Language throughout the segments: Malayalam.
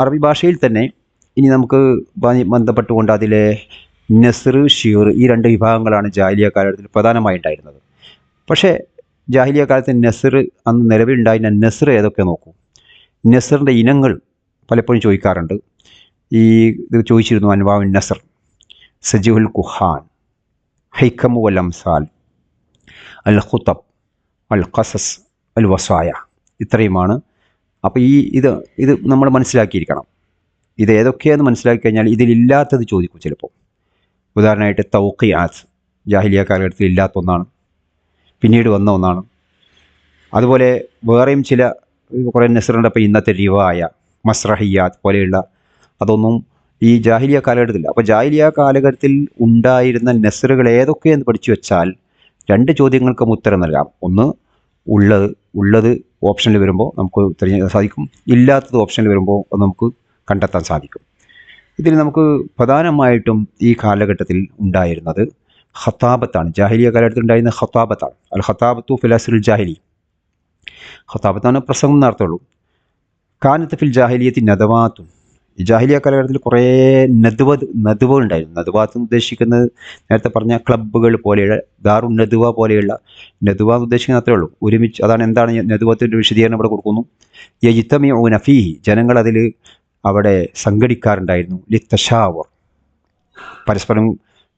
അറബി ഭാഷയിൽ തന്നെ ഇനി നമുക്ക് ബന്ധപ്പെട്ടുകൊണ്ട് അതിലെ നസ്ർ, ഷിർ ഈ രണ്ട് വിഭാഗങ്ങളാണ് ജാഹിലിയ കാലഘട്ടത്തിൽ പ്രധാനമായിട്ടുണ്ടായിരുന്നത്. പക്ഷേ ജാഹിലിയ കാലത്ത് നസ്ർ അന്ന് നിലവിലുണ്ടായിരുന്ന നസ്ർ ഏതൊക്കെ നോക്കൂ. നസ്റിൻ്റെ ഇനങ്ങൾ പലപ്പോഴും ചോദിക്കാറുണ്ട്. ഇത് ചോദിച്ചിരുന്നു. അൻവാഉൻ നസ്ർ, സജീഹുൽ ഖുഹാൻ, ഹൈക്കമു വൽ അംസാൽ, അൽ ഖുതബ്, അൽ ഖസസ്, അൽ വസായ, ഇത്രയുമാണ്. അപ്പോൾ ഇത് നമ്മൾ മനസ്സിലാക്കിയിരിക്കണം. ഇത് ഏതൊക്കെയാണെന്ന് മനസ്സിലാക്കി കഴിഞ്ഞാൽ ഇതിലില്ലാത്തത് ചോദിക്കും ചിലപ്പോൾ. ഉദാഹരണമായിട്ട് തൗഖിയാത്ത് ജാഹിലിയ കാലഘട്ടത്തിൽ ഇല്ലാത്ത ഒന്നാണ്, പിന്നീട് വന്ന ഒന്നാണ്. അതുപോലെ വേറെയും ചില കുറേ നസ്റുണ്ട്. അപ്പോൾ ഇന്നത്തെ റിവായ, മസ്രഹിയാത്ത് പോലെയുള്ള അതൊന്നും ഈ ജാഹിലിയ കാലഘട്ടത്തിൽ. അപ്പോൾ ജാഹിലിയ കാലഘട്ടത്തിൽ ഉണ്ടായിരുന്ന നസ്റുകൾ ഏതൊക്കെയെന്ന് പഠിച്ചു വെച്ചാൽ രണ്ട് ചോദ്യങ്ങൾക്കും ഉത്തരം നൽകാം. ഒന്ന്, ഉള്ളത് ഓപ്ഷനിൽ വരുമ്പോൾ നമുക്ക് തിരഞ്ഞെടുക്കാൻ സാധിക്കും, ഇല്ലാത്തത് ഓപ്ഷനിൽ വരുമ്പോൾ അത് നമുക്ക് കണ്ടെത്താൻ സാധിക്കും. ഇതിൽ നമുക്ക് പ്രധാനമായിട്ടും ഈ കാലഘട്ടത്തിൽ ഉണ്ടായിരുന്നത് ഖത്താബത്താണ്. ജാഹിലിയ കാലഘട്ടത്തിൽ ഉണ്ടായിരുന്ന ഖത്താബത്താണ്. അൽ ഖത്താബത്തു ഫിൽ അസ്റിൽ ജാഹിലി. ഖത്താബത്താണ് പ്രസംഗം നടത്തുള്ളൂ. കാനത്ത് ഫിൽ ജാഹിലിയത്തി നദവാത്തും. ഈ ജാഹിലിയ കാലഘട്ടത്തിൽ കുറേ നദ്വ ഉണ്ടായിരുന്നു. നദ്വാത്ത് എന്ന് ഉദ്ദേശിക്കുന്നത് നേരത്തെ പറഞ്ഞ ക്ലബ്ബുകൾ പോലെയുള്ള ദാറുൻ നദ്വ പോലെയുള്ള, നദ്വ എന്ന് ഉദ്ദേശിക്കുന്നത് അത്രേ ഉള്ളൂ, ഒരുമിച്ച്. എന്താണ് നദ്വത്തിൻ്റെ വിശദീകരണം ഇവിടെ കൊടുക്കുന്നു. യജ്തമിഊന ഫീഹി, ജനങ്ങൾ അതിൽ അവിടെ സംഘടിക്കാറുണ്ടായിരുന്നു. ലിത്തശാവർ, പരസ്പരം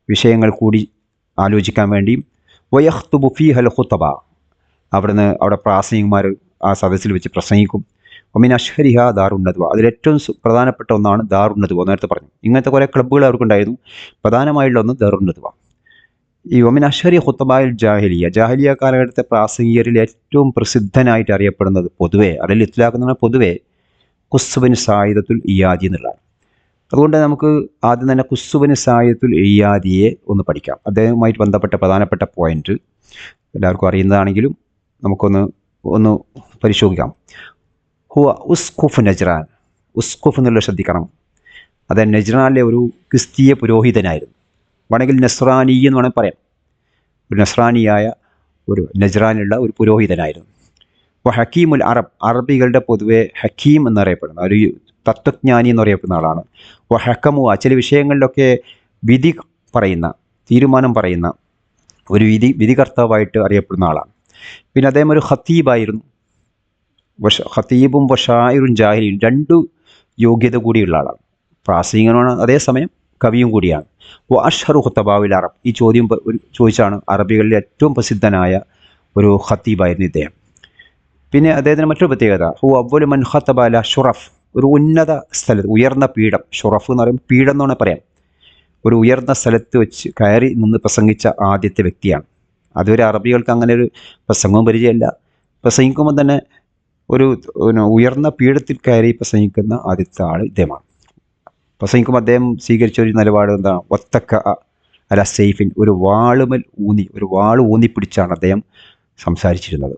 വിഷയങ്ങൾ കൂടി ആലോചിക്കാൻ വേണ്ടി. വയഖ്തുബു ഫീഹൽ ഖുതബ, അവിടെ പ്രാസംഗികന്മാർ ആ സദസ്സിൽ വെച്ച് പ്രസംഗിക്കും. ഒമിൻ അഷ്ഹരിഹ ദാറുൻ നദ്വ, അതിലേറ്റവും പ്രധാനപ്പെട്ട ഒന്നാണ് ദാറുൻ നദ്വ. നേരത്തെ പറഞ്ഞു ഇങ്ങനത്തെ കുറേ ക്ലബ്ബുകൾ അവർക്കുണ്ടായിരുന്നു. പ്രധാനമായുള്ള ഒന്ന് ദാറുൻ നദ്വ. ഈ ഒമിൻ അഷ്ഹരി ഖുതബായിൽ ജാഹിലിയ കാലഘട്ടത്തെ പ്രാസംഗികരിൽ ഏറ്റവും പ്രസിദ്ധനായിട്ട് അറിയപ്പെടുന്നത് പൊതുവെ അതിൽ ഇത്ലാക്കുന്ന പൊതുവെ ഖുസ്ബിൻ സായിദത്തുൽ ഇയാദി എന്നുള്ളതാണ്. അതുകൊണ്ട് നമുക്ക് ആദ്യം തന്നെ ഖുസ്ബിൻ സായിദത്തുൽ ഇയാദിയെ ഒന്ന് പഠിക്കാം. അദ്ദേഹവുമായിട്ട് ബന്ധപ്പെട്ട പ്രധാനപ്പെട്ട പോയിന്റ് എല്ലാവർക്കും അറിയുന്നതാണെങ്കിലും നമുക്കൊന്ന് പരിശോധിക്കാം. ഹുവ ഉസ്ഖുഫ് നജ്റാൻ. ഉസ്ഖുഫ് എന്നുള്ളത് ശ്രദ്ധിക്കണം. അത് നജ്റാനിലെ ഒരു ക്രിസ്തീയ പുരോഹിതനായിരുന്നു. വേണമെങ്കിൽ നസ്രാനി എന്ന് വേണമെങ്കിൽ പറയാം. ഒരു നസ്രാനിയായ ഒരു നജ്റാനിലുള്ള ഒരു പുരോഹിതനായിരുന്നു. അപ്പോൾ ഹക്കീമുൽ അറബികളുടെ പൊതുവെ ഹക്കീം എന്നറിയപ്പെടുന്ന ഒരു തത്വജ്ഞാനി എന്നറിയപ്പെടുന്ന ആളാണ്. അപ്പോൾ ഹക്കമു, ചില വിഷയങ്ങളിലൊക്കെ വിധി പറയുന്ന, തീരുമാനം പറയുന്ന ഒരു വിധികർത്താവായിട്ട് അറിയപ്പെടുന്ന ആളാണ്. പിന്നെ അദ്ദേഹം ഒരു ഖത്തീബായിരുന്നു. ഖത്തീബും ഷായിറും ജാഹിലിയും രണ്ടു യോഗ്യത കൂടിയുള്ള ആളാണ്. പ്രാസംഗികനാണ്, അതേസമയം കവിയും കൂടിയാണ്. അഷ്ഹറു ഖുതബാവിൽ അറബ്, ഈ ചോദ്യം ചോദിച്ചാണ് അറിബികളിൽ ഏറ്റവും പ്രസിദ്ധനായ ഒരു ഖത്തീബായിരുന്നു ഇദ്ദേഹം. പിന്നെ അദ്ദേഹത്തിന് മറ്റൊരു പ്രത്യേകത, ഹു അവ്വലു മൻ ഖതബ അല ഷുറഫ്, ഒരു ഉന്നത സ്ഥലത്ത്, ഉയർന്ന പീഠം. ഷുറഫ് എന്ന് പറയുമ്പോൾ പീഠം എന്ന് വേണമെങ്കിൽ പറയാം. ഒരു ഉയർന്ന സ്ഥലത്ത് വെച്ച് കയറി നിന്ന് പ്രസംഗിച്ച ആദ്യത്തെ വ്യക്തിയാണ്. അതുവരെ അറബികൾക്ക് അങ്ങനെ ഒരു പ്രസംഗവും പരിചയമില്ല. പ്രസംഗിക്കുമ്പോൾ തന്നെ ഒരു ഉയർന്ന പീഠത്തിൽ കയറി പ്രസംഗിക്കുന്ന ആദ്യത്തെ ആൾ ഇദ്ദേഹമാണ്. പ്രസംഗിക്കുമ്പോൾ അദ്ദേഹം സ്വീകരിച്ച ഒരു നിലപാട് എന്താണ്? വത്തക്ക അല സൈഫിൻ, ഒരു വാൾ ഊന്നിപ്പിടിച്ചാണ് അദ്ദേഹം സംസാരിച്ചിരുന്നത്.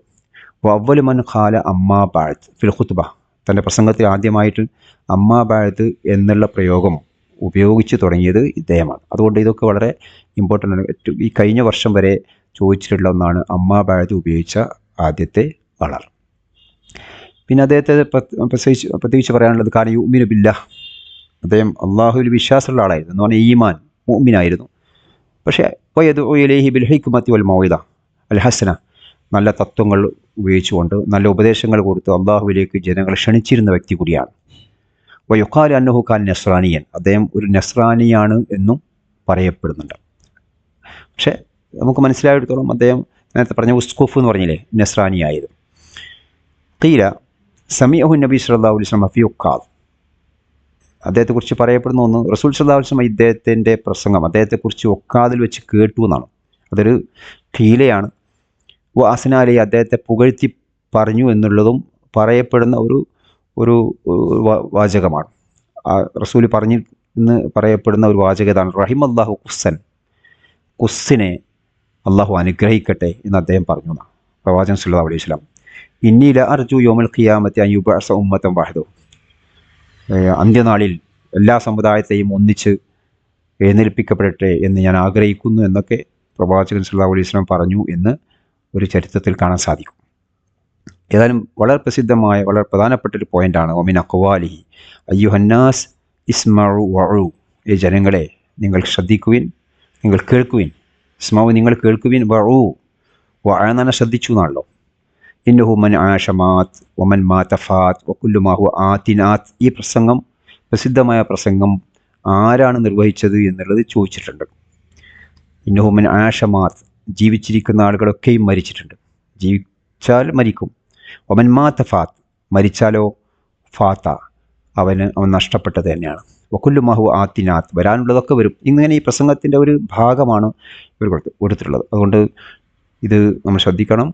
അവ്വലു മൻ ഖാല അമ്മാ ബഅദ് ഫിൽ ഖുത്ബ, തൻ്റെ പ്രസംഗത്തിൽ ആദ്യമായിട്ട് അമ്മാ ബഅദ് എന്നുള്ള പ്രയോഗം ഉപയോഗിച്ച് തുടങ്ങിയത് ഇദ്ദേഹമാണ്. അതുകൊണ്ട് ഇതൊക്കെ വളരെ ഇമ്പോർട്ടൻ്റ് ആണ്. ഈ കഴിഞ്ഞ വർഷം വരെ ചോദിച്ചിട്ടുള്ള ഒന്നാണ് അമ്മാ ബഅദ് ഉപയോഗിച്ച ആദ്യത്തെ ആളാണ്. പിന്നെ അദ്ദേഹത്തെ പ്രത്യേകിച്ച് പറയാനുള്ളത് കാരണം യുഅ്മിനു ബില്ലാഹ്, അദ്ദേഹം അള്ളാഹുവിൽ വിശ്വാസമുള്ള ആളായിരുന്നു. എന്ന് പറഞ്ഞാൽ ഈമാൻ, മുഅ്മിനായിരുന്നു. പക്ഷേ വയദ്ഉ ഇലൈഹി ബിൽ ഹിക്മത്തി വൽ മൗഇദ അൽ ഹസന, നല്ല തത്വങ്ങൾ ഉപയോഗിച്ചുകൊണ്ട് നല്ല ഉപദേശങ്ങൾ കൊടുത്ത് അള്ളാഹുവിലേക്ക് ജനങ്ങളെ ക്ഷണിച്ചിരുന്ന വ്യക്തി കൂടിയാണ്. വയുഖാലു അന്നഹു കാൻ നസ്രാനിയൻ, അദ്ദേഹം ഒരു നസ്രാനിയാണ് എന്നും പറയപ്പെടുന്നുണ്ട്. പക്ഷേ നമുക്ക് മനസ്സിലായിടത്തോളം അദ്ദേഹം നേരത്തെ പറഞ്ഞ ഉസ്ഖുഫ് എന്ന് പറഞ്ഞില്ലേ, നസ്രാനിയായിരുന്നു. ഖീല സമീഅഹു നബി സല്ലല്ലാഹു അലൈഹി വസല്ലം ഫി ഉഖാദ്, അദ്ദേഹത്തെക്കുറിച്ച് പറയപ്പെടുന്ന ഒന്ന്, റസൂൽ സല്ലല്ലാഹു അലൈഹി വസല്ലം ഇദ്ദേഹത്തിൻ്റെ പ്രസംഗം അദ്ദേഹത്തെക്കുറിച്ച് ഒക്കാതിൽ വെച്ച് കേട്ടു എന്നാണ്. അതൊരു ഖീലയാണ്. അസ്നാലി, അദ്ദേഹത്തെ പുകഴ്ത്തി പറഞ്ഞു എന്നുള്ളതും പറയപ്പെടുന്ന ഒരു വാചകമാണ്. റസൂൽ എന്ന് പറയപ്പെടുന്ന ഒരു വാചകതാണ് റഹിമല്ലാഹു ഖുസ്സിനെ അള്ളാഹു അനുഗ്രഹിക്കട്ടെ എന്ന് അദ്ദേഹം പറഞ്ഞു. പ്രവാചകൻ സല്ലല്ലാഹു അലൈഹി വസല്ലം ഇന്നി ല അർജു യൗമൽ ഖിയാമത്തി അൻ യുബഅസ ഉമ്മത്തൻ വഹദു, അന്ത്യനാളിൽ എല്ലാ സമുദായത്തെയും ഒന്നിച്ച് എഴുന്നേൽപ്പിക്കപ്പെടട്ടെ എന്ന് ഞാൻ ആഗ്രഹിക്കുന്നു എന്നൊക്കെ പ്രവാചകൻ സല്ലല്ലാഹു അലൈഹി വസല്ലം പറഞ്ഞു എന്ന് ഒരു ചരിത്രത്തിൽ കാണാൻ സാധിക്കും. ഏതായാലും വളരെ പ്രസിദ്ധമായ വളരെ പ്രധാനപ്പെട്ടൊരു പോയിൻ്റാണ് ഒമിൻ അക്വാലിഹി അയ്യുഹന്നാസ് ഇസ്മഉ വഉ. ഈ ജനങ്ങളെ നിങ്ങൾ ശ്രദ്ധിക്കുവിൻ, നിങ്ങൾ കേൾക്കുവിൻ. ഇസ്മാവ് നിങ്ങൾ കേൾക്കുവിൻ, വഉ വഅന ശ്രദ്ധിച്ചു എന്നാണല്ലോ. ഇന്നഹു മൻ ആഷമാത് ഒമൻ മാതഫാത്ത് വക്കുല്ലുമാഹു ആത്തിനാത്ത്. ഈ പ്രസംഗം, പ്രസിദ്ധമായ പ്രസംഗം ആരാണ് നിർവഹിച്ചത് എന്നുള്ളത് ചോദിച്ചിട്ടുണ്ട്. ഇന്നഹു മൻ ആഷമാത്, ജീവിച്ചിരിക്കുന്ന ആളുകളൊക്കെയും മരിച്ചിട്ടുണ്ട്, ജീവിച്ചാൽ മരിക്കും. ഒമൻ മാതഫാത്ത്, മരിച്ചാലോ ഫാത്ത, അവൻ നഷ്ടപ്പെട്ടത് തന്നെയാണ്. വക്കുല്ലുമാഹു ആത്തിനാത്ത്, വരാനുള്ളതൊക്കെ വരും. ഇങ്ങനെ ഈ പ്രസംഗത്തിൻ്റെ ഒരു ഭാഗമാണ് ഇവർ കൊടുത്തിട്ടുള്ളത്. അതുകൊണ്ട് ഇത് നമ്മൾ ശ്രദ്ധിക്കണം.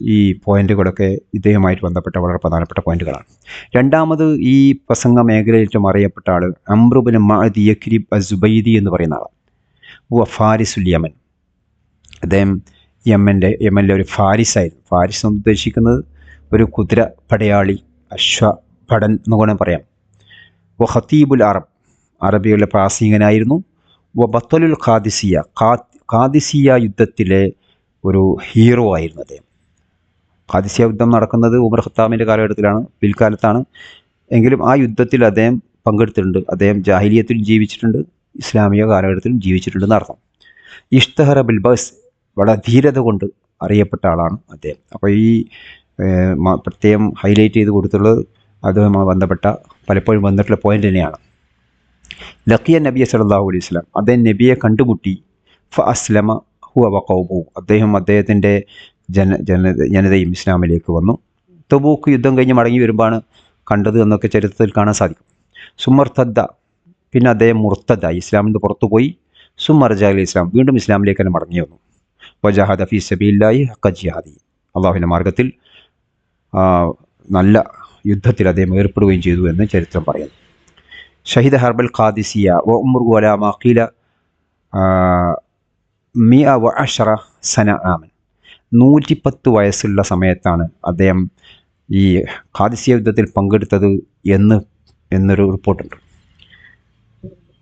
ഈ പോയിന്റുകളൊക്കെ ഇദ്ദേഹമായിട്ട് ബന്ധപ്പെട്ട വളരെ പ്രധാനപ്പെട്ട പോയിന്റുകളാണ്. രണ്ടാമത് ഈ പ്രസംഗ മേഖലയിലേറ്റവും അറിയപ്പെട്ട ആൾ അംറു ബിൻ മഅദി യക്രിബ് അസുബൈദി എന്ന് പറയുന്ന ആളാണ്. ഫാരിസുൽ യമൻ. അദ്ദേഹം യമനിലെ ഒരു ഫാരിസായിരുന്നു. ഫാരിസ് എന്ന് ഉദ്ദേശിക്കുന്നത് ഒരു കുതിര പടയാളി, അശ്വഭടൻ എന്ന് വേണം പറയാം. ഖതീബുൽ അറബ്, അറബികളുടെ പ്രാസംഗികനായിരുന്നു. ബത്തലുൽ ഖാദിസിയ യുദ്ധത്തിലെ ഒരു ഹീറോ ആയിരുന്നു അദ്ദേഹം. ഖാദിസിയ യുദ്ധം നടക്കുന്നത് ഉമർ ഖത്താബിൻ്റെ കാലഘട്ടത്തിലാണ്, പിൽക്കാലത്താണ്. എങ്കിലും ആ യുദ്ധത്തിൽ അദ്ദേഹം പങ്കെടുത്തിട്ടുണ്ട്. അദ്ദേഹം ജാഹിലിയത്തിലും ജീവിച്ചിട്ടുണ്ട്, ഇസ്ലാമിക കാലഘട്ടത്തിലും ജീവിച്ചിട്ടുണ്ടെന്ന് അർത്ഥം. ഇഷ്തഹറ ബിൽ ബസ്, വളരെ ധീരത കൊണ്ട് അറിയപ്പെട്ട ആളാണ് അദ്ദേഹം. അപ്പോൾ ഈ പ്രത്യേകം ഹൈലൈറ്റ് ചെയ്ത് കൊടുത്തുള്ളത് അതുമായി ബന്ധപ്പെട്ട പലപ്പോഴും വന്നിട്ടുള്ള പോയിന്റ് തന്നെയാണ്. ലഖിയ നബിയ സല്ലല്ലാഹു അലൈഹി വസല്ലം, അദ്ദേഹം നബിയെ കണ്ടുമുട്ടി. ഫ അസ്ലമ ഹുവ വഖൗമു, അദ്ദേഹത്തിൻ്റെ ജനതയും ഇസ്ലാമിലേക്ക് വന്നു. തബൂക്ക് യുദ്ധം കഴിഞ്ഞ് മടങ്ങി വരുമ്പോഴാണ് കണ്ടത് എന്നൊക്കെ ചരിത്രത്തിൽ കാണാൻ സാധിക്കും. സുമർത്തദ്ദ, പിന്നെ അദ്ദേഹം മുർത്തദ്ദായി, ഇസ്ലാമിൽ നിന്ന് പുറത്തുപോയി. സുമർജ അലി ഇസ്ലാം, വീണ്ടും ഇസ്ലാമിലേക്ക് തന്നെ മടങ്ങി വന്നു. വജാഹദ ഫീ സബീലില്ലാഹി ഹഖ ജിഹാദി, അള്ളാഹുവിൻ്റെ മാർഗത്തിൽ നല്ല യുദ്ധത്തിൽ അദ്ദേഹം ഏർപ്പെടുകയും ചെയ്തു എന്ന് ചരിത്രം പറയുന്നു. ഷഹിദ ഹർബൽ ഖാദിസിയ വ ഉംറു അലാ മാ ഖീല 110 സന ആമൻ, 110 വയസ്സുള്ള സമയത്താണ് അദ്ദേഹം ഈ ഖാദിസിയ യുദ്ധത്തിൽ പങ്കെടുത്തത് എന്നൊരു റിപ്പോർട്ടുണ്ട്.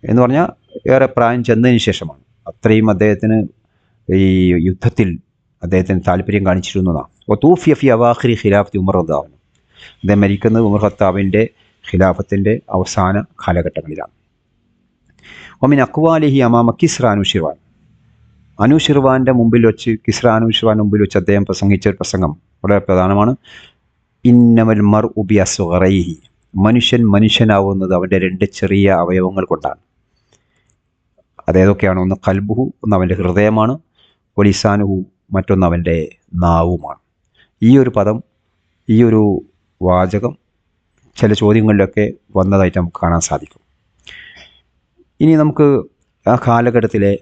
എന്ന് പറഞ്ഞാൽ ഏറെ പ്രായം ചെന്നതിന് ശേഷമാണ്. അത്രയും അദ്ദേഹത്തിന് ഈ യുദ്ധത്തിൽ അദ്ദേഹത്തിന് താല്പര്യം കാണിച്ചിരുന്നതാണ്. വതൂഫിയ ഫി അവാഖിരി ഖിലാഫത്തി ഉമർ റളിയല്ലാഹു അൻഹു, അദ്ദേഹം മരിക്കുന്നത് ഉമർ ഖത്താബിൻ്റെ ഖിലാഫത്തിൻ്റെ അവസാന കാലഘട്ടങ്ങളിലാണ്. ഒമിൻ അക്വാലിഹി അമാമ കിസ്റ അനൂഷിർവാൻ, അനൂഷിർവാൻ്റെ മുമ്പിൽ വെച്ച്, കിസ്റ അനൂഷിർവാൻ മുമ്പിൽ വെച്ച് അദ്ദേഹം പ്രസംഗിച്ച ഒരു പ്രസംഗം വളരെ പ്രധാനമാണ്. ഇന്നമൽ മർഉ ബി അസ്ഗറൈഹി, മനുഷ്യനാവുന്നത് അവൻ്റെ 2 ചെറിയ അവയവങ്ങൾ കൊണ്ടാണ്. അതേതൊക്കെയാണ്? ഒന്ന് ഖൽബുഹു, ഒന്ന് അവൻ്റെ ഹൃദയമാണ്. വലിസാനുഹു, മറ്റൊന്ന് അവൻ്റെ നാവുമാണ്. ഈ ഒരു പദം, ഈ ഒരു വാചകം ചില ചോദ്യങ്ങളിലൊക്കെ വന്നതായിട്ട് നമുക്ക് കാണാൻ സാധിക്കും. ഇനി നമുക്ക് ആ കാലഘട്ടത്തിലെ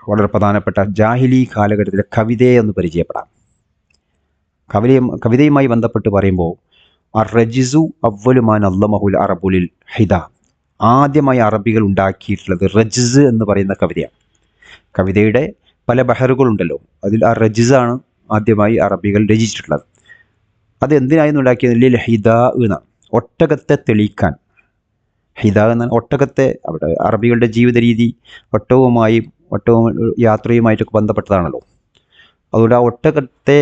വളരെ പ്രധാനപ്പെട്ട ജാഹിലി കാലഘട്ടത്തിലെ കവിതയെ ഒന്ന് പരിചയപ്പെടാം. കവിതയുമായി ബന്ധപ്പെട്ട് പറയുമ്പോൾ റജിസു അവ്വലുമാൻ അല്ലമഹുൽ അറബുലിൽ ഹിദ, ആദ്യമായി അറബികൾ ഉണ്ടാക്കിയിട്ടുള്ളത് റജിസ് എന്ന് പറയുന്ന കവിതയാണ്. കവിതയുടെ പല ബഹറുകളുണ്ടല്ലോ, അതിൽ ആ റജിസാണ് ആദ്യമായി അറബികൾ രചിച്ചിട്ടുള്ളത്. അത് എന്തിനായിരുന്നു ഉണ്ടാക്കിയത്? ലിൽ ഹിദാ എന്നാണ്, ഒട്ടകത്തെ തെളിയിക്കാൻ. ഹിദാ എന്നാൽ ഒട്ടകത്തെ, അവിടെ അറബികളുടെ ജീവിത രീതി ഒട്ടകവും യാത്രയുമായിട്ടൊക്കെ ബന്ധപ്പെട്ടതാണല്ലോ. അതുകൊണ്ട് ആ ഒട്ടകത്തെ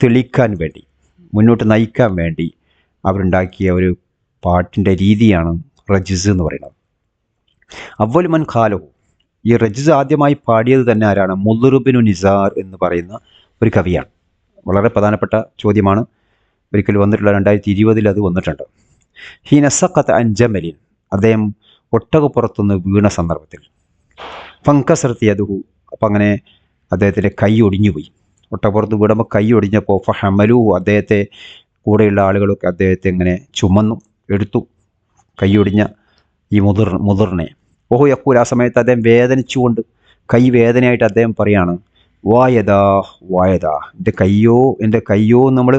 തെളിയിക്കാൻ വേണ്ടി, മുന്നോട്ട് നയിക്കാൻ വേണ്ടി അവരുണ്ടാക്കിയ ഒരു പാട്ടിൻ്റെ രീതിയാണ് റജിസ് എന്ന് പറയുന്നത്. അവ്വൽ മൻ ഖാലഹു, ഈ റജിസ് ആദ്യമായി പാടിയത് തന്നെ ആരാണ്? മുദ്ർ ബിൻ നിസാർ എന്ന് പറയുന്ന ഒരു കവിയാണ്. വളരെ പ്രധാനപ്പെട്ട ചോദ്യമാണ്, ഒരിക്കൽ വന്നിട്ടുള്ള 2020 അത് വന്നിട്ടുണ്ട്. ഹീന സഖത അൻ ജമലിൻ, അദ്ദേഹം ഒട്ടകപ്പുറത്തുനിന്ന് വീണ സന്ദർഭത്തിൽ. ഫങ്കസർത്തി യദുഹു, അപ്പം അങ്ങനെ അദ്ദേഹത്തിൻ്റെ കൈ ഒടിഞ്ഞുപോയി. ഒട്ടകപ്പുറത്ത് വീടുമ്പോൾ കൈ ഒടിഞ്ഞപ്പോൾ ഫഹമലു, അദ്ദേഹത്തെ കൂടെയുള്ള ആളുകളൊക്കെ അദ്ദേഹത്തെ ഇങ്ങനെ ചുമന്നു എടുത്തു, കൈ ഒടിഞ്ഞ ഈ മുതിർനെ. ഓഹോ യക്കൂൽ, ആ സമയത്ത് അദ്ദേഹം വേദനിച്ചുകൊണ്ട്, കൈ വേദനയായിട്ട് അദ്ദേഹം പറയാണ്, വായതാ വായതാ, എൻ്റെ കയ്യോ നമ്മൾ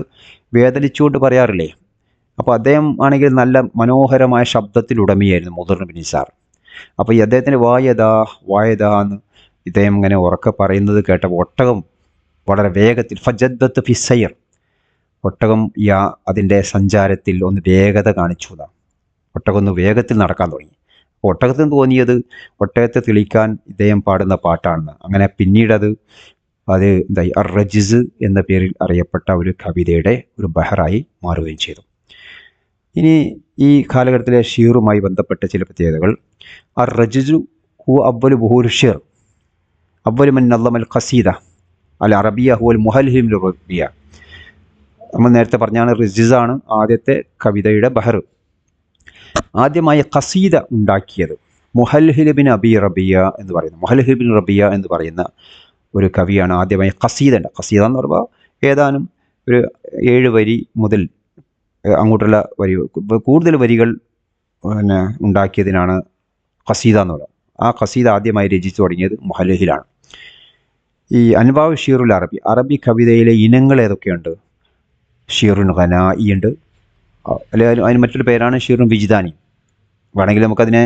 വേദനിച്ചുകൊണ്ട് പറയാറില്ലേ. അപ്പോൾ അദ്ദേഹം ആണെങ്കിൽ നല്ല മനോഹരമായ ശബ്ദത്തിലുടമയായിരുന്നു മുദ്ർ ബിൻ നിസാർ. അപ്പോൾ ഈ അദ്ദേഹത്തിൻ്റെ വായതാ എന്ന് ഇദ്ദേഹം ഇങ്ങനെ ഉറക്കെ പറയുന്നത് കേട്ടപ്പോൾ ഒട്ടകം വളരെ വേഗത്തിൽ, ഫജദ്ദത്ത് ഫിസൈർ, ഒട്ടകം അതിൻ്റെ സഞ്ചാരത്തിൽ ഒന്ന് വേഗത കാണിച്ചു എന്നാണ്. ഒട്ടകം ഒന്ന് വേഗത്തിൽ നടക്കാൻ തുടങ്ങി. അപ്പോൾ ഒട്ടകത്തിന് തോന്നിയത് ഒട്ടകത്തെ തെളിയിക്കാൻ ഇദ്ദേഹം പാടുന്ന പാട്ടാണെന്ന്. അങ്ങനെ പിന്നീടത് അത് എന്തായി റജിസ് എന്ന പേരിൽ അറിയപ്പെട്ട ഒരു കവിതയുടെ ഒരു ബഹറായി മാറുകയും ചെയ്തു. ഇനി ഈ കാലഘട്ടത്തിലെ ഷീറുമായി ബന്ധപ്പെട്ട ചില പ്രത്യേകതകൾ. റജിസു ഹു അവ്വലു ബുഹൂർ ഷിർ, അവ്വലു മൻ നളമൽ ഖസീദ അൽ അറബിയ ഹുവൽ മുഹൽഹിം റബിയ. നമ്മൾ നേരത്തെ പറഞ്ഞാണ് റജിസാണ് ആദ്യത്തെ കവിതയുടെ ബഹർ. ആദ്യമായി ഖസീദ ഉണ്ടാക്കിയത് മുഹൽഹിൽ ബിൻ അബി റബിയ എന്ന് പറയുന്ന മുഹൽഹിൽ ബിൻ റബിയ എന്ന് പറയുന്ന ഒരു കവിയാണ് ആദ്യമായി ഖസീദ എന്ന് പറയുമ്പോൾ ഏതാനും ഒരു 7 വരി മുതൽ അങ്ങോട്ടുള്ള വരി, കൂടുതൽ വരികൾ പിന്നെ ഉണ്ടാക്കിയതിനാണ് ഖസീദ എന്ന് പറയുന്നത്. ആ ഖസീദ ആദ്യമായി രചിച്ചു തുടങ്ങിയത് മുഹൽഹിലാണ്. ഈ അൻവാവ് ഷീറുൽ അറബി കവിതയിലെ ഇനങ്ങൾ ഏതൊക്കെയുണ്ട്? ഷീറുൻ ഖനാഇ ഉണ്ട്, അല്ലെങ്കിൽ അതിന് മറ്റൊരു പേരാണ് ഷീറുൻ വിജ്ദാനി. വേണമെങ്കിൽ നമുക്കതിനെ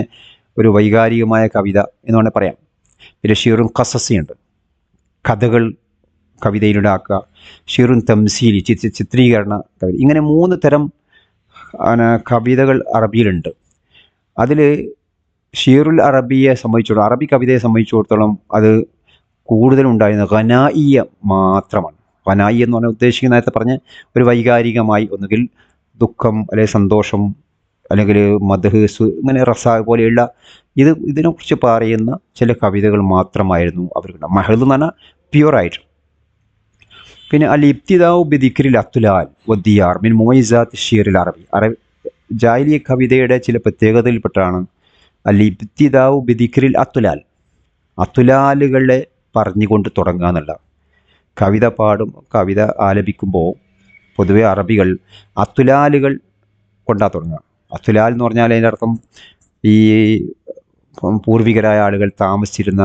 ഒരു വൈകാരികമായ കവിത എന്ന് വേണമെങ്കിൽ പറയാം. പിന്നെ ഷീറുൻ ഖസസി ഉണ്ട്, കഥകൾ കവിതയിലൂടെ ആക്കുക. ഷീറുൻ തംസീലി, ചിത്രീകരണ കവിത. ഇങ്ങനെ 3 തരം കവിതകൾ അറബിയിലുണ്ട്. അതിൽ ഷീറുൽ അറബിയെ സംബന്ധിച്ചിടത്തോളം, അറബി കവിതയെ സംബന്ധിച്ചിടത്തോളം അത് കൂടുതലുണ്ടായിരുന്നത് ഖനാഇയ മാത്രമാണ്. ഖനാഇ എന്ന് പറഞ്ഞാൽ ഉദ്ദേശിക്കുന്ന നേരത്തെ പറഞ്ഞ ഒരു വൈകാരികമായി ഒന്നുകിൽ ദുഃഖം അല്ലെങ്കിൽ സന്തോഷം അല്ലെങ്കിൽ മദ്ഹ് ഇങ്ങനെ റസ പോലെയുള്ള ഇതിനെക്കുറിച്ച് പറയുന്ന ചില കവിതകൾ മാത്രമായിരുന്നു അവർക്ക്. മഹദ് എന്ന് പറഞ്ഞാൽ പ്യുവറായിട്ട്. പിന്നെ അൽ ഇബ്തിദാഉ ബിദിക്രിൽ അത്തുലാൽ വദ്ദിയാർ മിൻ മുമൈസാത്ത് ഷീറിൽ അറബി. ജാഹിലിയ കവിതയുടെ ചില പ്രത്യേകതയിൽപ്പെട്ടാണ് അൽ ഇബ്തിദാഉ ബിദിക്രിൽ അത്തുലാൽ, അത്തുലാലുകളെ പറഞ്ഞുകൊണ്ട് തുടങ്ങുക എന്നുള്ള. കവിത ആലപിക്കുമ്പോൾ പൊതുവെ അറബികൾ അത്തുലാലുകൾ കൊണ്ടാണ് തുടങ്ങുക. അത്തുലാൽ എന്ന് പറഞ്ഞാൽ അതിൻ്റെ അർത്ഥം ഈ പൂർവികരായ ആളുകൾ താമസിച്ചിരുന്ന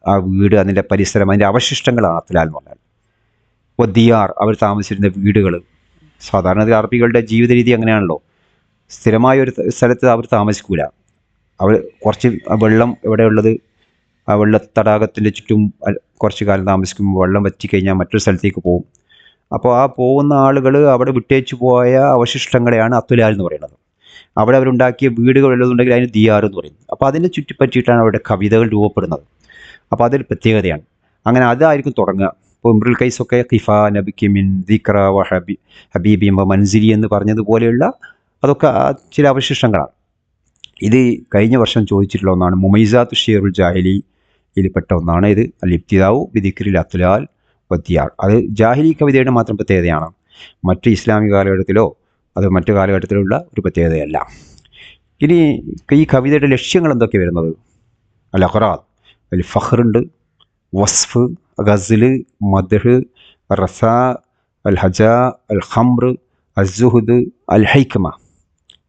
ആ വീട്, അതിൻ്റെ പരിസരം, അതിൻ്റെ അവശിഷ്ടങ്ങളാണ് അത്തുലാൽ എന്ന് പറഞ്ഞാൽ. വദ്ദിയാർ, അവർ താമസിച്ചിരുന്ന വീടുകൾ. സാധാരണ അറബികളുടെ ജീവിത രീതി അങ്ങനെയാണല്ലോ. സ്ഥിരമായ ഒരു സ്ഥലത്ത് അവർ താമസിക്കൂല. അവർ കുറച്ച് വെള്ളം എവിടെയുള്ളത് ആ വെള്ളത്തടാകത്തിൻ്റെ ചുറ്റും കുറച്ച് കാലം താമസിക്കുമ്പോൾ വെള്ളം വറ്റിക്കഴിഞ്ഞാൽ മറ്റൊരു സ്ഥലത്തേക്ക് പോകും. അപ്പോൾ ആ പോകുന്ന ആളുകൾ അവിടെ വിട്ടേച്ചു പോയ അവശിഷ്ടങ്ങളെയാണ് അത്തുലാൽ എന്ന് പറയുന്നത്. അവിടെ അവരുണ്ടാക്കിയ വീടുകൾ ഉള്ളതുണ്ടെങ്കിൽ അതിന് ദിയാർ എന്ന് പറയും. അപ്പോൾ അതിനെ ചുറ്റിപ്പറ്റിയിട്ടാണ് അവരുടെ കവിതകൾ രൂപപ്പെടുന്നത്. അപ്പോൾ അതൊരു പ്രത്യേകതയാണ്. അങ്ങനെ അതായിരിക്കും തുടങ്ങുക. ഇപ്പോൾ ഇമ്രുൽ കൈസൊക്കെ ഖിഫ നബിക്ക് മിൻ ദിക്ര വ ഹബീബി മൻസിലി എന്ന് പറഞ്ഞതുപോലെയുള്ള അതൊക്കെ ചില അവശിഷ്ടങ്ങളാണ്. ഇത് കഴിഞ്ഞ വർഷം ചോദിച്ചിട്ടുള്ള ഒന്നാണ്. മുമൈസാത്ത് ഷീറുൽ ജാഹിലിയിൽപ്പെട്ട ഒന്നാണ് ഇത്. അൽ ഇബ്തിദാഉ ബിദിക്രിൽ അത്തുലാൽ വദ്ദിയാർ. അത് ജാഹിലി കവിതയുടെ മാത്രം പ്രത്യേകതയാണ്, മറ്റ് ഇസ്ലാമിക കാലഘട്ടത്തിലോ അത് മറ്റു കാലഘട്ടത്തിലുള്ള ഒരു പ്രത്യേകതയല്ല. ഇനി ഈ കവിതയുടെ ലക്ഷ്യങ്ങൾ എന്തൊക്കെ വരുന്നത്? അൽ അഖറാദ്, അൽ ഫഖറുണ്ട്, വസ്ഫ്, ഗസ്ല്, മദ്ഹ്, റസ, അൽ ഹജ, അൽ ഖംർ, അസ്സുഹുദ്, അൽ ഹൈക്മ.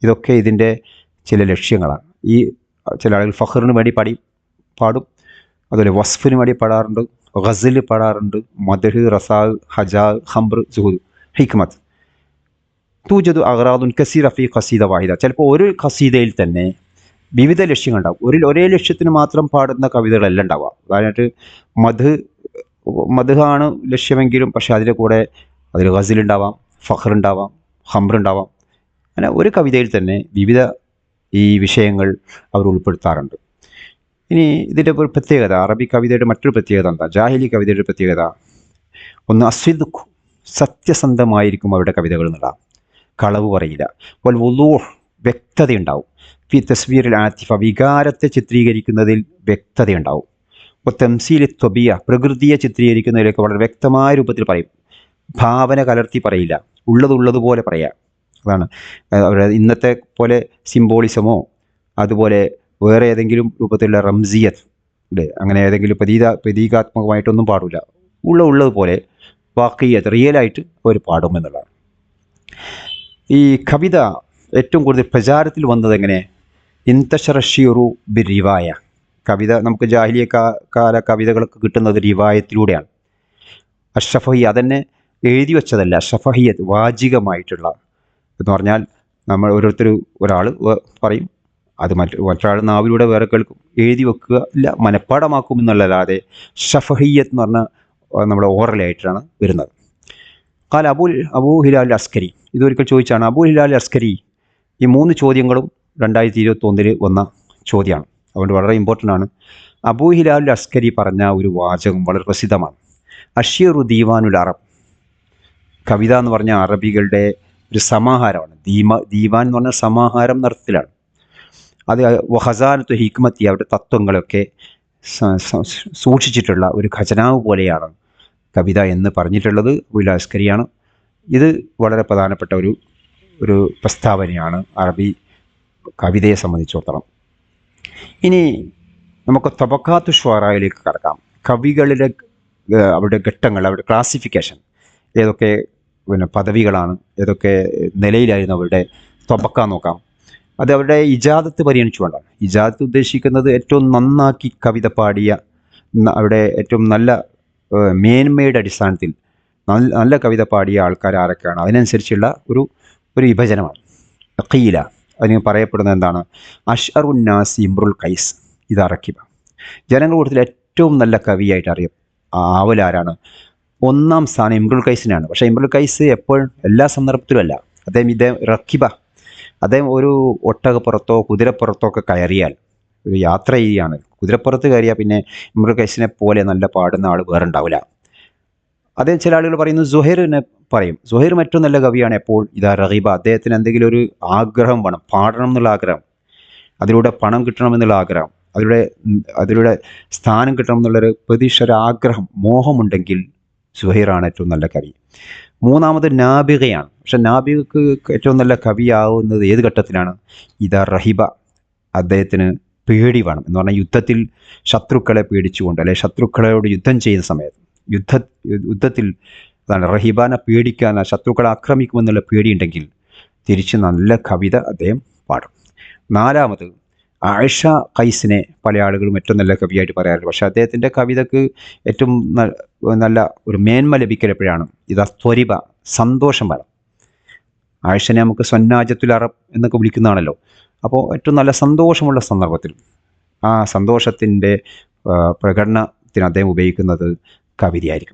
ഇതൊക്കെ ഇതിൻ്റെ ചില ലക്ഷ്യങ്ങളാണ്. ഈ ചില ആളുകൾ ഫഖറിന് വേണ്ടി പാടും, അതുപോലെ വസ്ഫിന് വേണ്ടി പാടാറുണ്ട്, ഗസൽ പാടാറുണ്ട്, മദ്ഹ്, റസാ, ഹജ, ഖംർ, സുഹുദ്, ഹിക്മത്ത്. തൂജദു അഗ്റാദുൻ കസീറ ഫീ ഖസീദ വാഹിദ. ചിലപ്പോൾ ഒരു ഖസീദയിൽ തന്നെ വിവിധ ലക്ഷ്യങ്ങളുണ്ടാവും. ഒരേ ലക്ഷ്യത്തിന് മാത്രം പാടുന്ന കവിതകളല്ല ഉണ്ടാവുക. അതായത് മദ്ഹാണ് ലക്ഷ്യമെങ്കിലും പക്ഷേ അതിൻ്റെ കൂടെ അതിൽ ഗസൽ ഉണ്ടാവാം, ഫഖർ ഉണ്ടാവാം, ഖംർ ഉണ്ടാവാം. അങ്ങനെ ഒരു കവിതയിൽ തന്നെ വിവിധ ഈ വിഷയങ്ങൾ അവർ ഉൾപ്പെടുത്താറുണ്ട്. ഇനി ഇതിൻ്റെ ഒരു പ്രത്യേകത, അറബി കവിതയുടെ മറ്റൊരു പ്രത്യേകത എന്താ? ജാഹിലി കവിതയുടെ പ്രത്യേകത ഒന്ന് അസ്വിദുഖ്, സത്യസന്ധമായിരിക്കും അവരുടെ കവിതകൾ എന്നുള്ള, കളവ് പറയില്ല. വൽ വുളൂഹ്, വ്യക്തതയുണ്ടാവും. ഫി തസ്വീറിൽ ആതിഫ, വികാരത്തെ ചിത്രീകരിക്കുന്നതിൽ വ്യക്തതയുണ്ടാവും. തംസീലി ത്വബിയ, പ്രകൃതിയെ ചിത്രീകരിക്കുന്നതിലേക്ക് വളരെ വ്യക്തമായ രൂപത്തിൽ പറയും. ഭാവന കലർത്തി പറയില്ല, ഉള്ളതുപോലെ പറയാം. അതാണ് അവരുടെ ഇന്നത്തെ പോലെ സിംബോളിസമോ അതുപോലെ വേറെ ഏതെങ്കിലും രൂപത്തിലുള്ള റംസിയത്ത് അല്ലേ, അങ്ങനെ ഏതെങ്കിലും പ്രതീകാത്മകമായിട്ടൊന്നും പാടില്ല. ഉള്ളതുപോലെ വാക്കിയത്ത്, റിയലായിട്ട് അവർ പാടും എന്നുള്ളതാണ്. ഈ കവിത ഏറ്റവും കൂടുതൽ പ്രചാരത്തിൽ വന്നത് എങ്ങനെ? ഇൻതശറ ഷിഉറു ബിറിവായ. കവിത നമുക്ക് ജാഹിലിയ കാല കവിതകളൊക്കെ കിട്ടുന്നത് റിവായത്തിലൂടെയാണ്. അഷ്റഫഹി, അതന്നെ എഴുതി വെച്ചതല്ല, ഷഫഹിയത്ത്, വാചികമായിട്ടുള്ള എന്ന് പറഞ്ഞാൽ നമ്മൾ ഒരാൾ പറയും, അത് മറ്റൊരാൾ നാവിലൂടെ വേറെ കേൾക്കും, എഴുതി വെക്കുക ഇല്ല, മനഃപ്പാടമാക്കും എന്നുള്ളല്ലാതെ ഷഫഹിയത്ത് എന്ന് പറഞ്ഞാൽ നമ്മുടെ ഓറലായിട്ടാണ് വരുന്നത്. കാല അബൂ ഹിലാൽ അസ്കരി, ഇതൊരിക്കൽ ചോദിച്ചാണ്. അബൂ ഹിലാൽ അസ്കരി, ഈ 3 ചോദ്യങ്ങളും 2021 വന്ന ചോദ്യമാണ്, അതുകൊണ്ട് വളരെ ഇമ്പോർട്ടൻ്റ് ആണ്. അബൂ ഹിലാൽ അസ്കരി പറഞ്ഞ ഒരു വാചകം വളരെ പ്രസിദ്ധമാണ്. അഷിയറു ദീവാനുൽ അറബ്. കവിത എന്ന് പറഞ്ഞാൽ അറബികളുടെ ഒരു സമാഹാരമാണ്. ദീവാൻ എന്ന് പറഞ്ഞാൽ സമാഹാരം എന്നർത്ഥത്തിലാണ്. അത് വഹസാനത്ത് ഹിക്മത്തി, അവരുടെ തത്വങ്ങളൊക്കെ സൂക്ഷിച്ചിട്ടുള്ള ഒരു ഖജനാവ് പോലെയാണ് കവിത എന്ന് പറഞ്ഞിട്ടുള്ളത് അബുൽ അസ്കരിയാണ്. ഇത് വളരെ പ്രധാനപ്പെട്ട ഒരു പ്രസ്താവനയാണ് അറബി കവിതയെ സംബന്ധിച്ചിടത്തോളം. ഇനി നമുക്ക് തബക്കാത്തു ഷുഅറയിലേക്ക് കടക്കാം. കവികളിലെ അവരുടെ ഘട്ടങ്ങൾ, അവരുടെ ക്ലാസിഫിക്കേഷൻ, ഏതൊക്കെ പദവികളാണ്, ഏതൊക്കെ നിലയിലായിരുന്നു അവരുടെ തബക്ക നോക്കാം. അത് അവരുടെ ഇജാദത്ത് പരിഗണിച്ചുകൊണ്ടാണ്. ഇജാദത്ത് ഉദ്ദേശിക്കുന്നത് ഏറ്റവും നന്നാക്കി കവിത പാടിയ, അവിടെ ഏറ്റവും നല്ല മേന്മയുടെ അടിസ്ഥാനത്തിൽ നല്ല കവിത പാടിയ ആൾക്കാർ ആരൊക്കെയാണ്, അതിനനുസരിച്ചുള്ള ഒരു വിഭജനമാണ്. ഖീല, അതിന് പറയപ്പെടുന്നത് എന്താണ്? അഷ്അറുന്നാസി ഇംറുൽ ഖൈസ്. ഇത് റഖീബ. ജനങ്ങൾ കൂട്ടത്തിൽ ഏറ്റവും നല്ല കവിയായിട്ട് ആവലാരാണ്? ഒന്നാം സ്ഥാനം ഇംറുൽ ഖൈസിനാണ്. പക്ഷേ ഇംറുൽ ഖൈസ് എപ്പോഴും എല്ലാ സന്ദർഭത്തിലും അല്ല. ഇദ്ദേഹം റഖീബ. അദ്ദേഹം ഒരു ഒട്ടകപ്പുറത്തോ കുതിരപ്പുറത്തോ ഒക്കെ കയറിയാൽ, ഒരു യാത്ര ചെയ്യുകയാണ്, കുതിരപ്പുറത്ത് കയറിയാൽ പിന്നെ ഇംറുൽ ഖൈസിനെ പോലെ നല്ല പാടുന്ന ആൾ വേറെ ഉണ്ടാവില്ല. അദ്ദേഹം ചില ആളുകൾ പറയുന്നു, സുഹൈറിനെ പറയും. സുഹൈർ ഏറ്റവും നല്ല കവിയാണ്. എപ്പോൾ ഇതാ റഖീബ. അദ്ദേഹത്തിന് എന്തെങ്കിലും ഒരു ആഗ്രഹം വേണം, പാടണം എന്നുള്ള ആഗ്രഹം, അതിലൂടെ പണം കിട്ടണമെന്നുള്ള ആഗ്രഹം, അതിലൂടെ സ്ഥാനം കിട്ടണം എന്നുള്ളൊരു പ്രതീക്ഷ, ഒരു ആഗ്രഹം, മോഹമുണ്ടെങ്കിൽ സുഹൈറാണ് ഏറ്റവും നല്ല കവി. മൂന്നാമത് നാബിഗയാണ്. പക്ഷെ നാബിഗക്ക് ഏറ്റവും നല്ല കവിയാവുന്നത് ഏത് ഘട്ടത്തിലാണ്? ഇതാ റഹിബ. അദ്ദേഹത്തിന് പേടി വേണം എന്ന് പറഞ്ഞാൽ യുദ്ധത്തിൽ ശത്രുക്കളെ പേടിച്ചുകൊണ്ട്, അല്ലെ ശത്രുക്കളോട് യുദ്ധം ചെയ്യുന്ന സമയത്ത് യുദ്ധത്തിൽ അതാണ് റഹിബാനെ പേടിക്കാൻ, ശത്രുക്കളെ ആക്രമിക്കുമെന്നുള്ള പേടിയുണ്ടെങ്കിൽ തിരിച്ച് നല്ല കവിത അദ്ദേഹം പാടും. നാലാമത് ആയിഷ ഖൈസിനെ പല ആളുകളും ഏറ്റവും നല്ല കവിയായിട്ട് പറയാറുണ്ട്. പക്ഷേ അദ്ദേഹത്തിൻ്റെ കവിതയ്ക്ക് ഏറ്റവും നല്ല ഒരു മേന്മ ലഭിക്കൽ എപ്പോഴാണ്? ഇതാ ത്വരിബ, സന്തോഷം വേണം. ആയിഷനെ നമുക്ക് സ്വന്നാജത്തുൽ അറബ് എന്നൊക്കെ വിളിക്കുന്നതാണല്ലോ. അപ്പോൾ ഏറ്റവും നല്ല സന്തോഷമുള്ള സന്ദർഭത്തിൽ ആ സന്തോഷത്തിൻ്റെ പ്രകടനത്തിന് അദ്ദേഹം ഉപയോഗിക്കുന്നത് കവിതയായിരിക്കും.